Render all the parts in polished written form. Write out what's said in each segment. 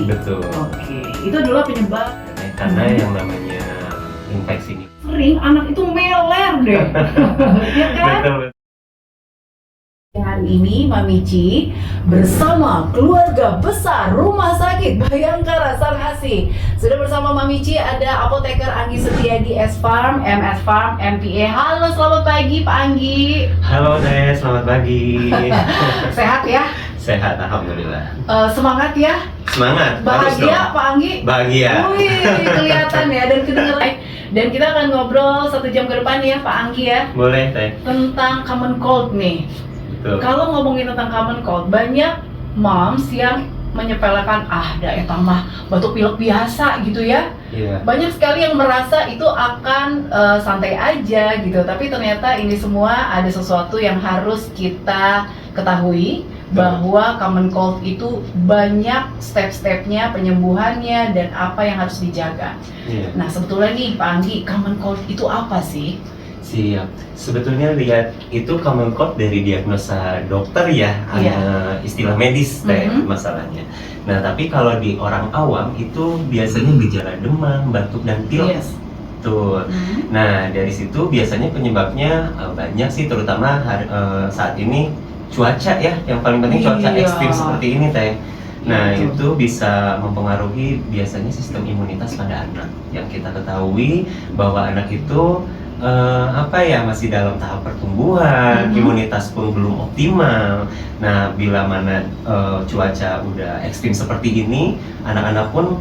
Betul. Oke, itu adalah penyebab. Karena yang namanya infeksi ini. Sering anak itu meler deh. Ya kan? Betul. Hari ini Mami Ci bersama keluarga besar Rumah Sakit Bayangkara Sang Asih. Sudah bersama Mami Ci ada Apoteker Anggi Setiadi S Farm, MS Farm, MPA. Halo, selamat pagi Pak Anggi. Halo Teh, selamat pagi. Sehat ya? Sehat, alhamdulillah. Semangat ya? Semangat. Bahagia Pak Anggi? Bahagia. Wih, kelihatan ya dan kedengeran. Dan kita akan ngobrol 1 jam ke depan ya Pak Anggi ya. Boleh Teh. Tentang common cold nih. Betul. Kalau ngomongin tentang common cold, banyak moms yang menyepelekan etang mah batuk pilek biasa gitu ya. Iya. Banyak sekali yang merasa itu akan santai aja gitu, tapi ternyata ini semua ada sesuatu yang harus kita ketahui bahwa common cold itu banyak step-stepnya, penyembuhannya dan apa yang harus dijaga. Iya. Nah sebetulnya nih Pak Anggi, common cold itu apa sih? Siap. Sebetulnya lihat itu common cold dari diagnosa dokter ya, istilah medis Teh masalahnya. Nah, tapi kalau di orang awam itu biasanya gejala demam, batuk dan pilek. Yes. Tuh. Nah, dari situ biasanya penyebabnya banyak sih, terutama saat ini cuaca ya, yang paling penting cuaca ekstrim seperti ini Teh. Nah, itu bisa mempengaruhi biasanya sistem imunitas pada anak. Yang kita ketahui bahwa anak itu masih dalam tahap pertumbuhan, imunitas pun belum optimal. Nah, bila mana cuaca udah ekstrim seperti ini, anak-anak pun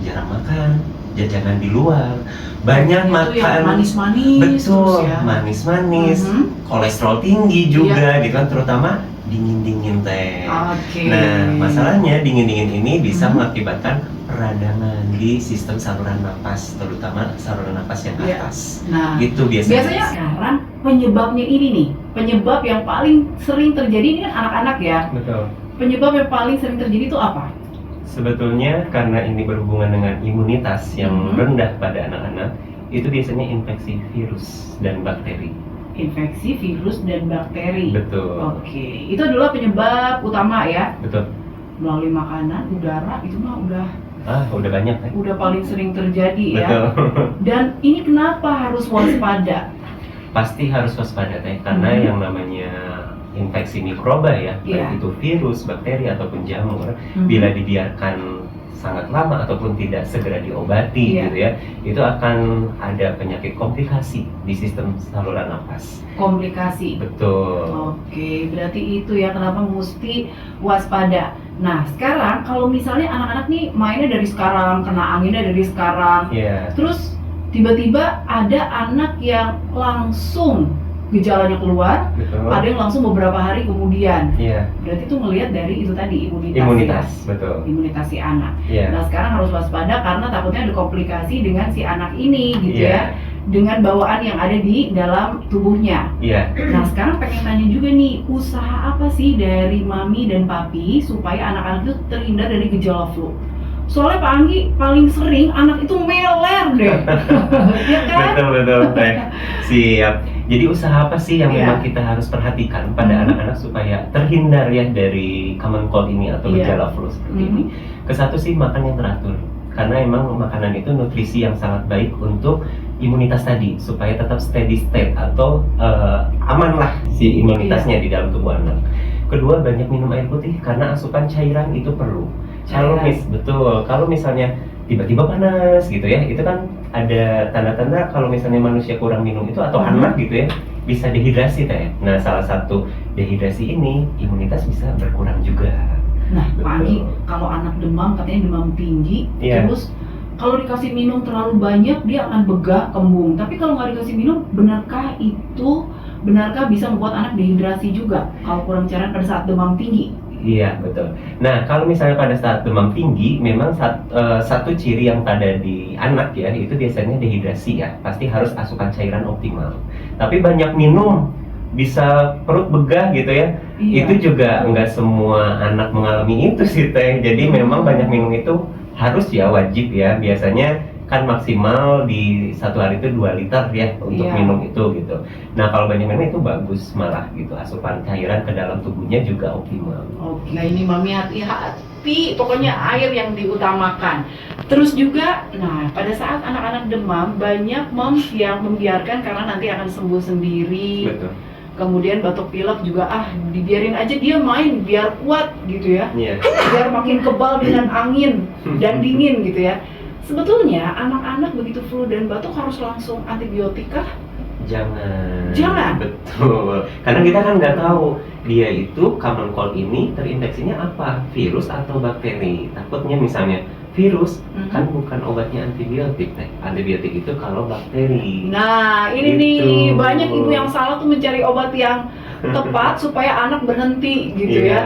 jarang makan, jajanan di luar, banyak makan manis-manis, betul, ya. manis-manis, kolesterol tinggi juga, gitu kan, terutama dingin-dingin Teh. Nah, masalahnya dingin-dingin ini bisa mengakibatkan peradangan di sistem saluran napas, terutama saluran napas yang atas. Nah, itu biasanya sekarang penyebabnya ini nih, penyebab yang paling sering terjadi ini kan anak-anak ya. Betul. Penyebab yang paling sering terjadi itu apa? Sebetulnya karena ini berhubungan dengan imunitas yang rendah pada anak-anak, itu biasanya infeksi virus dan bakteri. Infeksi virus dan bakteri. Betul. Oke, itu adalah penyebab utama ya. Betul. Melalui makanan, udara itu mah udah banyak Teh. Udah paling sering terjadi ya. Betul. Dan ini kenapa harus waspada? Pasti harus waspada Teh, karena yang namanya infeksi mikroba ya, baik itu virus, bakteri ataupun jamur, bila dibiarkan sangat lama ataupun tidak segera diobati gitu ya, itu akan ada penyakit komplikasi di sistem saluran napas. Komplikasi? Betul. Oke, berarti itu ya kenapa mesti waspada. Nah, sekarang kalau misalnya anak-anak nih mainnya dari sekarang, kena anginnya dari sekarang, terus tiba-tiba ada anak yang langsung gejalanya keluar, ada yang langsung beberapa hari kemudian. Berarti itu ngelihat dari itu tadi imunitas. Betul. Imunitas si anak. Nah, sekarang harus waspada karena takutnya ada komplikasi dengan si anak ini gitu ya. Dengan bawaan yang ada di dalam tubuhnya. Nah, sekarang pengen tanya juga nih, usaha apa sih dari Mami dan Papi supaya anak-anak itu terhindar dari gejala flu? Soalnya Pak Anggi paling sering anak itu meler deh. Ya kan? Betul Teh. Siap. Jadi usaha apa sih yang memang kita harus perhatikan pada anak-anak supaya terhindar ya dari common cold ini atau gejala flu seperti ini? Kesatu sih makan yang teratur. Karena emang makanan itu nutrisi yang sangat baik untuk imunitas tadi, supaya tetap steady state atau aman lah si imunitasnya di dalam tubuh anak. Kedua, banyak minum air putih karena asupan cairan itu perlu. Kalau misalnya tiba-tiba panas gitu ya, itu kan ada tanda-tanda kalau misalnya manusia kurang minum itu atau anak gitu ya, bisa dehidrasi Teh. Nah, salah satu dehidrasi ini imunitas bisa berkurang juga. Nah, Pak Anggi, kalau anak demam katanya demam tinggi, terus kalau dikasih minum terlalu banyak dia akan begah, kembung. Tapi kalau nggak dikasih minum, benarkah bisa membuat anak dehidrasi juga kalau kurang cairan pada saat demam tinggi? Iya, betul. Nah, kalau misalnya pada saat demam tinggi, memang satu ciri yang pada di anak ya, itu biasanya dehidrasi ya. Pasti harus asupan cairan optimal. Tapi banyak minum, bisa perut begah gitu ya. Itu juga nggak semua anak mengalami itu sih Teh. Jadi memang banyak minum itu harus ya, wajib ya. Biasanya kan maksimal di satu hari itu 2 liter ya untuk minum itu gitu. Nah kalau banyak minum itu bagus malah gitu, asupan cairan ke dalam tubuhnya juga optimal. Oke, nah ini Mami hati-hati, pokoknya air yang diutamakan. Terus juga, nah pada saat anak-anak demam banyak moms yang membiarkan karena nanti akan sembuh sendiri. Betul. Kemudian batuk pilek juga dibiarin aja dia main biar kuat gitu ya. Biar makin kebal dengan angin dan dingin gitu ya. Sebetulnya anak-anak begitu flu dan batuk harus langsung antibiotik kah? Jangan. Betul. Karena kita kan nggak tahu dia itu common cold ini terinfeksinya apa, virus atau bakteri. Takutnya misalnya virus kan bukan obatnya antibiotik, antibiotik itu kalau bakteri. Nah ini gitu. Nih banyak ibu yang salah tuh mencari obat yang tepat supaya anak berhenti gitu ya.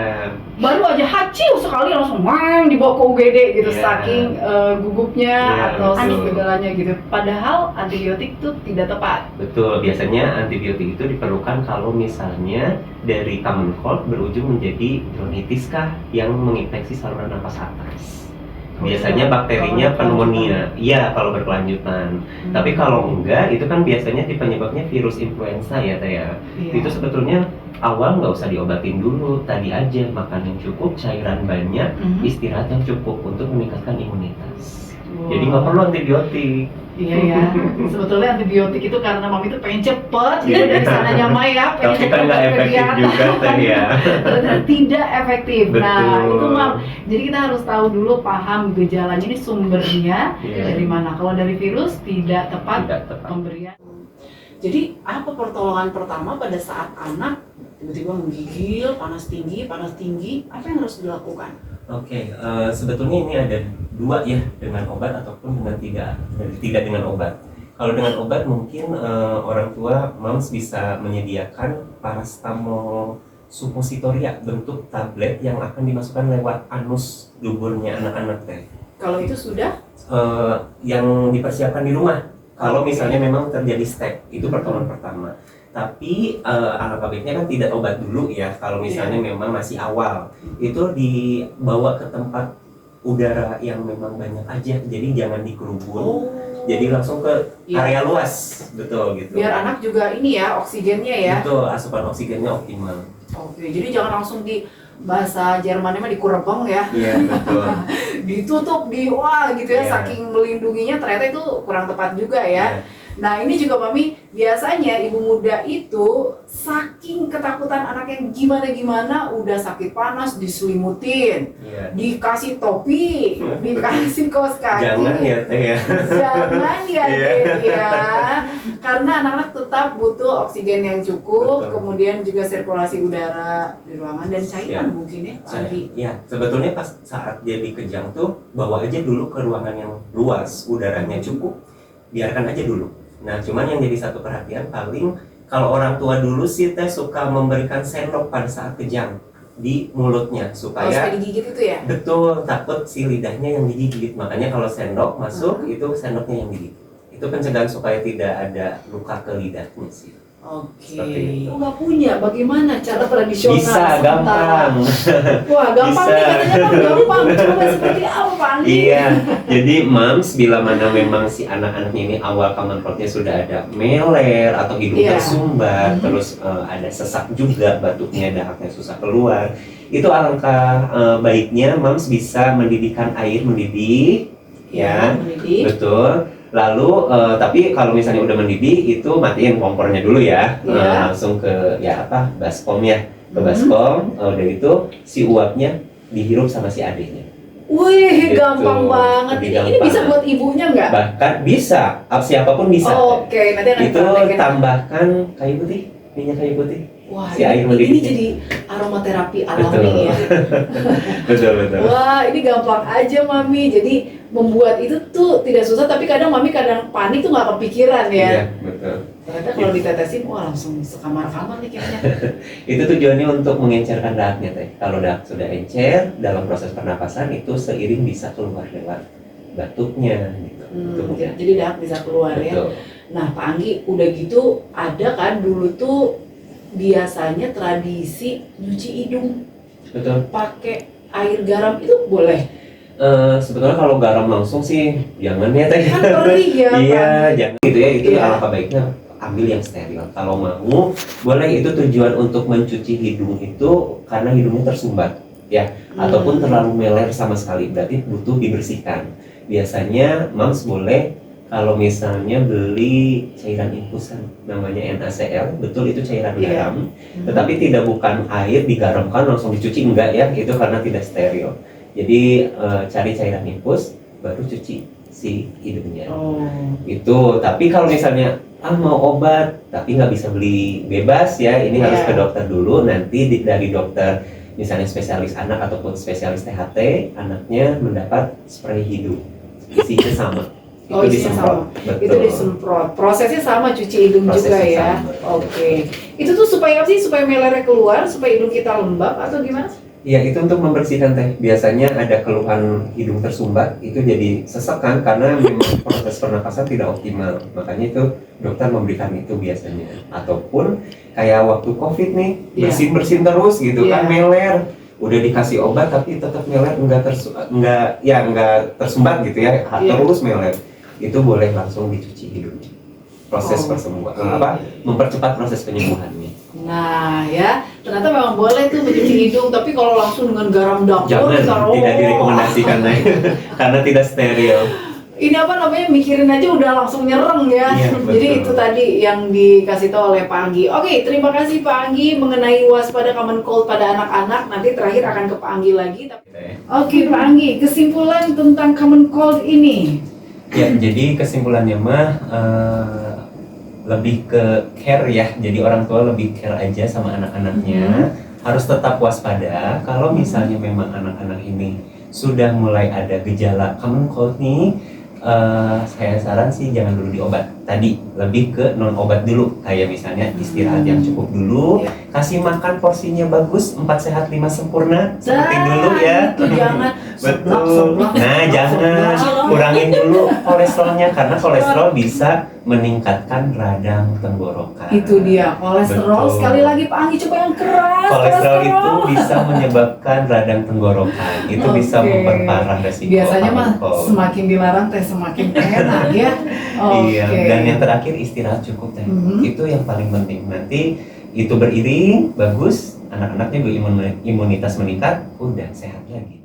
Baru aja haciu sekali langsung dibawa ke UGD gitu, saking gugupnya atau segalanya gitu. Padahal antibiotik itu tidak tepat. Betul, biasanya antibiotik itu diperlukan kalau misalnya dari common cold berujung menjadi bronkitis kah yang menginfeksi saluran napas atas. Biasanya bakterinya pneumonia, iya kalau berkelanjutan. Tapi kalau enggak, itu kan biasanya penyebabnya virus influenza ya Teh ya. Itu sebetulnya awal nggak usah diobatin dulu, tadi aja makan yang cukup, cairan banyak, istirahat yang cukup untuk meningkatkan imunitas. Jadi nggak perlu antibiotik. Iya ya, sebetulnya antibiotik itu karena Mami itu pengen cepet gitu dari sananya Maya, pengen tapi kan nggak efektif juga Teh ya. Tidak efektif. Betul. Nah itu Mam, jadi kita harus tahu dulu paham gejalanya ini sumbernya dari mana. Kalau dari virus tidak tepat pemberian. Jadi apa pertolongan pertama pada saat anak tiba-tiba menggigil, panas tinggi, apa yang harus dilakukan? Oke, sebetulnya ini ada dua ya, dengan obat ataupun dengan tidak dengan obat. Kalau dengan obat mungkin orang tua moms bisa menyediakan paracetamol suppositoria bentuk tablet yang akan dimasukkan lewat anus duburnya anak-anak Teh. Kalau itu sudah? Yang dipersiapkan di rumah. Kalau misalnya memang terjadi stek, itu pertolongan pertama. Tapi alangkah baiknya kan tidak obat dulu ya. Kalau misalnya memang masih awal, itu dibawa ke tempat udara yang memang banyak aja. Jadi jangan dikerubun. Jadi langsung ke area luas, betul gitu. Biar anak juga ini ya oksigennya ya. Betul, asupan oksigennya optimal. Oke, jadi jangan langsung di bahasa Jermannya mah dikurebeng ya. Iya betul. Ditutup gitu ya, saking melindunginya ternyata itu kurang tepat juga ya. Nah ini juga Mami, biasanya ibu muda itu saking ketakutan anaknya gimana udah sakit panas diselimutin, dikasih topi, dikasih kaos kaki. Jangan ya Teh ya. Jangan ya ya. Karena anak-anak tetap butuh oksigen yang cukup, kemudian juga sirkulasi udara di ruangan dan cairan mungkin ya Pak Andi. Ya, sebetulnya pas saat dia dikejang tuh bawa aja dulu ke ruangan yang luas, udaranya cukup, biarkan aja dulu. Nah, cuman yang jadi satu perhatian paling kalau orang tua dulu sih Teh suka memberikan sendok pada saat kejang di mulutnya supaya digigit itu ya? Betul, takut si lidahnya yang digigit. Makanya kalau sendok masuk itu sendoknya yang digigit. Itu pencegahan supaya tidak ada luka ke lidahnya sih. Oke. Nggak punya, bagaimana cara tradisional? Bisa, gampang. Wah, gampang nih katanya kan gampang. Coba seperti apa Pak Andi? Iya, jadi moms bila mana memang si anak-anaknya ini awal common cold-nya sudah ada meler atau hidung tersumbat, terus ada sesak juga, batuknya, dahaknya susah keluar. Itu alangkah baiknya moms bisa mendidihkan air mendidih, mendidih. Betul. Lalu, tapi kalau misalnya udah mendidih, itu matiin kompornya dulu ya, langsung ke baskom ya, ke baskom. Udah itu si uapnya dihirup sama si adiknya. Wih, gitu. Gampang banget. Ini bisa buat ibunya nggak? Bahkan bisa, siapapun bisa. Oke, nanti akan itu tambahkan kayu putih, minyak kayu putih. Wah, si air ini jadi aromaterapi alami ya. Betul. Wah, ini gampang aja Mami. Jadi membuat itu tuh tidak susah, tapi kadang Mami kadang panik tuh nggak kepikiran ya. Iya, betul. Ternyata kalau ditetesin, wah langsung sekamar-kamar nih kayaknya. Itu tujuannya untuk mengencerkan dahaknya Teh. Kalau dahak sudah encer, dalam proses pernapasan itu seiring bisa keluar lewat batuknya gitu. Jadi dahak bisa keluar. Betul. Ya. Nah Pak Anggi, udah gitu ada kan dulu tuh biasanya tradisi nyuci hidung. Betul. Pakai air garam itu boleh? Sebetulnya kalau garam langsung sih jangan ya teh. Kan perih ya. Iya, jangan gitu ya. Itu Iya. alangkah baiknya ambil yang steril. Kalau mau, boleh, itu tujuan untuk mencuci hidung itu karena hidungnya tersumbat ya, ataupun terlalu meler sama sekali, berarti butuh dibersihkan. Biasanya Mams boleh kalau misalnya beli cairan infusan namanya NaCl, betul itu cairan garam, tetapi tidak bukan air digaramkan langsung dicuci, enggak ya, itu karena tidak steril. Jadi cari cairan infus baru cuci si hidungnya. Itu. Tapi kalau misalnya mau obat tapi nggak bisa beli bebas ya, ini harus ke dokter dulu, nanti dari dokter misalnya spesialis anak ataupun spesialis THT, anaknya mendapat spray hidung, isinya sama. Itu disemprot. Betul. Itu disemprot. Prosesnya sama, cuci hidung juga ya. Oke. Itu tuh supaya apa sih? Supaya melernya keluar, supaya hidung kita lembab atau gimana? Ya, itu untuk membersihkan teh. Biasanya ada keluhan hidung tersumbat, itu jadi sesak kan, karena memang proses pernapasan tidak optimal. Makanya itu dokter memberikan itu biasanya. Ataupun kayak waktu COVID nih, bersin-bersin terus gitu kan, meler. Udah dikasih obat tapi tetap meler, nggak tersumbat gitu ya, terus meler. Itu boleh langsung dicuci hidungnya. Proses mempercepat proses penyembuhannya. Nah ya, ternyata memang boleh tuh mencuci hidung, tapi kalau langsung dengan garam dapur, jangan, tidak direkomendasikan karena tidak steril. Ini apa namanya, mikirin aja udah langsung nyereng ya. Jadi itu tadi yang dikasih tahu oleh Pak Anggi. Oke, terima kasih Pak Anggi mengenai waspada common cold pada anak-anak. Nanti terakhir akan ke Pak Anggi lagi. Oke Pak Anggi, kesimpulan tentang common cold ini. Ya, jadi kesimpulannya mah lebih ke care ya. Jadi orang tua lebih care aja sama anak-anaknya. Harus tetap waspada. Kalau misalnya memang anak-anak ini sudah mulai ada gejala common cold nih, saya saran sih jangan dulu diobat. Tadi lebih ke non obat dulu, kayak misalnya istirahat yang cukup dulu, kasih makan porsinya bagus, 4 sehat 5 sempurna seperti dulu ya. Itu jangan betul. Nah, jangan kurangin dulu kolesterolnya, karena kolesterol bisa meningkatkan radang tenggorokan. Itu dia, kolesterol. Betul. Sekali lagi Pak Anggi coba yang keras. Kolesterol itu bisa menyebabkan radang tenggorokan. Itu bisa memperparah resiko. Biasanya mah semakin dilarang teh semakin enak ya. Iya. Dan yang terakhir, istirahat cukup teh. Itu yang paling penting. Nanti itu beriring bagus, anak-anaknya imunitas meningkat, udah sehat lagi.